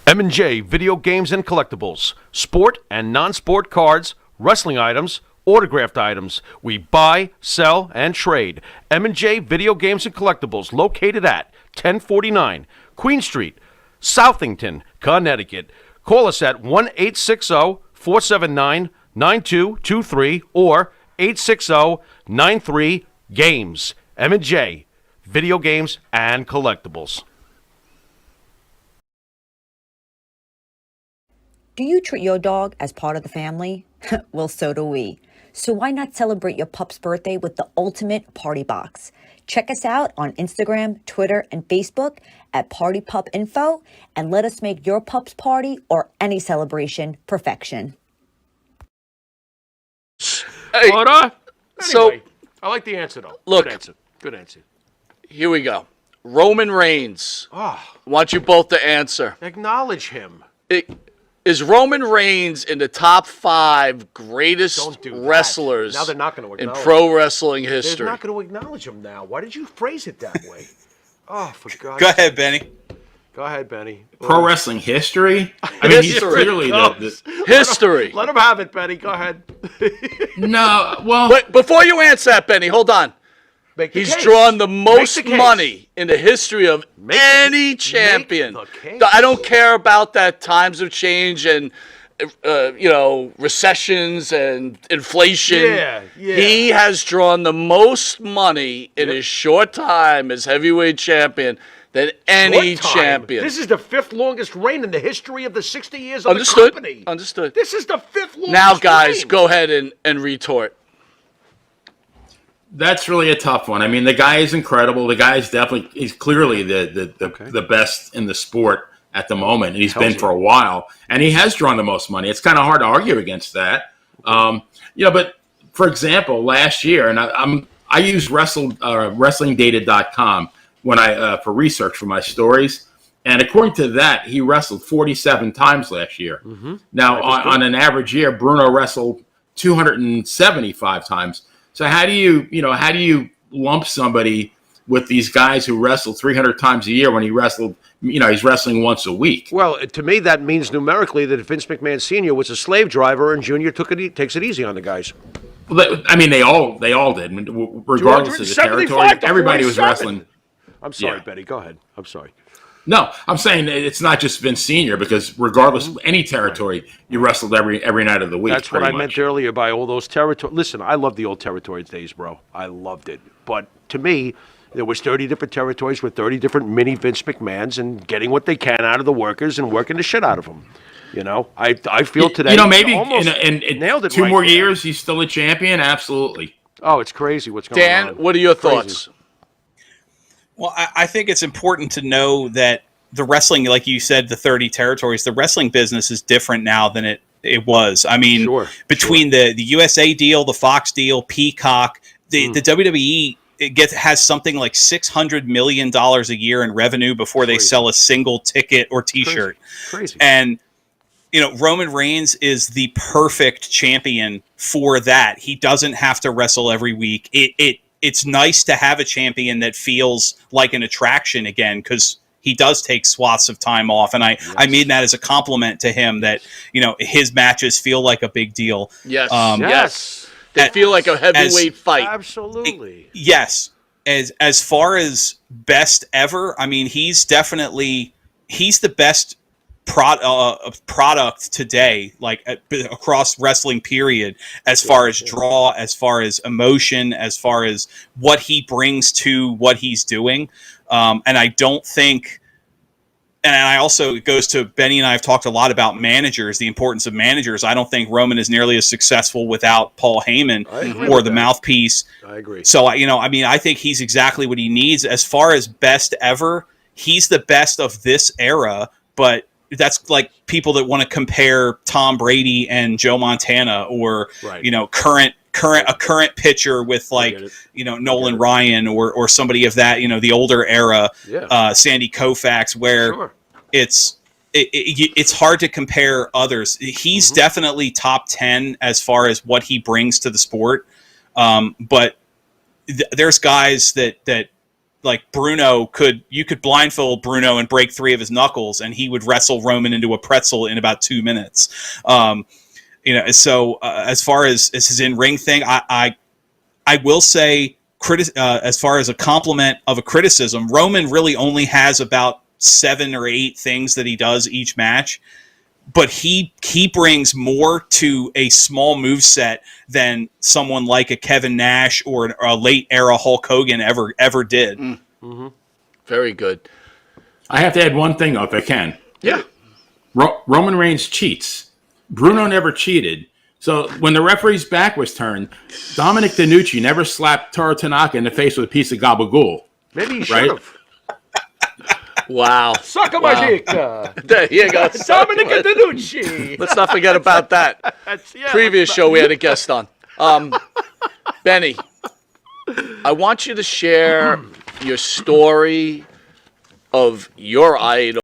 M&J Video Games and Collectibles. Sport and non-sport cards, wrestling items, autographed items. We buy, sell, and trade. M&J Video Games and Collectibles, located at 1049 Queen Street, Southington, Connecticut. Call us at 1-860-479-9223 or 860-93-GAMES. M&J Video Games and Collectibles. Do you treat your dog as part of the family? Well, so do we. So why not celebrate your pup's birthday with the ultimate party box? Check us out on Instagram, Twitter, and Facebook at Party Pup Info, and let us make your pup's party or any celebration perfection. Hey, Anyway, so I like the answer, though. Look. Good answer. here we go. Roman Reigns. Oh, I want you both to answer. acknowledge him. Is Roman Reigns in the top 5 greatest Don't do that. wrestlers Now they're not going to in acknowledge pro wrestling They're history? not going to acknowledge him now. Why did you phrase it that way? Oh, for God's Go sake. ahead, Benny. Go ahead, Benny. Pro wrestling history? I mean, he's History. clearly History. Let him have it, Benny. Go ahead. no. Well, Wait, before you answer that, Benny, hold on. Make the He's case. drawn the Make most the case. money in the history of Make the- any champion. make the case. I don't care about that times of change and recessions and inflation. Yeah. He has drawn the most money in his short time as heavyweight champion than any Short time. champion. This is the 5th longest reign in the history of the 60 years of Understood. the company. Understood. This is the 5th longest Now, guys, reign. go ahead and retort. that's really a tough one. I mean, the guy is incredible. The guy is he's clearly the best in the sport at the moment, and he's been for a while. And he has drawn the most money. It's kind of hard to argue against that. But for example, last year, and I use WrestlingData.com when for research for my stories. And according to that, he wrestled 47 times last year. Mm-hmm. Now, on an average year, Bruno wrestled 275 times. So how do you lump somebody with these guys who wrestle 300 times a year when he's wrestling once a week? Well, to me, that means numerically that Vince McMahon Sr. was a slave driver and Junior takes it easy on the guys. Well, I mean, they all did, regardless of the territory. Everybody was wrestling. I'm sorry, Yeah. Betty. Go ahead. I'm sorry. No, I'm saying it's not just Vince Sr. because regardless of any territory, you wrestled every night of the week. That's what I pretty meant much. earlier by all those territories. Listen, I love the old territory days, bro. I loved it. But to me, there was 30 different territories with 30 different mini Vince McMahons and getting what they can out of the workers and working the shit out of them. I feel today. Maybe almost in nailed it. 2 right more there. years, he's still a champion. Absolutely. Oh, it's crazy what's going Dan, on. what are your Crazy. thoughts? Well, I think it's important to know that the wrestling, like you said, the 30 territories, the wrestling business is different now than it was. I mean, between the USA deal, the Fox deal, Peacock, the WWE has something like $600 million a year in revenue before they sell a single ticket or T-shirt. Crazy. And Roman Reigns is the perfect champion for that. He doesn't have to wrestle every week. It's nice to have a champion that feels like an attraction again, because he does take swaths of time off. And I mean that as a compliment to him, that, his matches feel like a big deal. Yes. Yes. They feel like a heavyweight fight. Absolutely. Yes. As far as best ever, I mean, he's the best product today, like across wrestling period, as far as draw, as far as emotion, as far as what he brings to what he's doing. And I don't think, and I also, it goes to Benny and I have talked a lot about managers, the importance of managers. I don't think Roman is nearly as successful without Paul Heyman or the mouthpiece. I agree. So, I think he's exactly what he needs. As far as best ever, he's the best of this era, but that's like people that want to compare Tom Brady and Joe Montana, or current pitcher with Nolan Ryan or somebody of that, the older era, Sandy Koufax, where it's hard to compare others. He's definitely top 10 as far as what he brings to the sport, but there's guys that like you could blindfold Bruno and break 3 of his knuckles, and he would wrestle Roman into a pretzel in about 2 minutes. So as far as his in-ring thing, I will say, as far as a compliment of a criticism, Roman really only has about 7 or 8 things that he does each match, but he brings more to a small moveset than someone like a Kevin Nash or a late era Hulk Hogan ever did. Mm-hmm. Very good. I have to add one thing, if I can. Yeah. Roman Reigns cheats. Bruno never cheated. So when the referee's back was turned, Dominic DeNucci never slapped Toru Tanaka in the face with a piece of gabagool. Maybe he should have. Wow. Suck on my dick. There you go. Dominic DeNucci. Let's not forget about that. Previous show we had a guest on. Benny, I want you to share your story of your idol.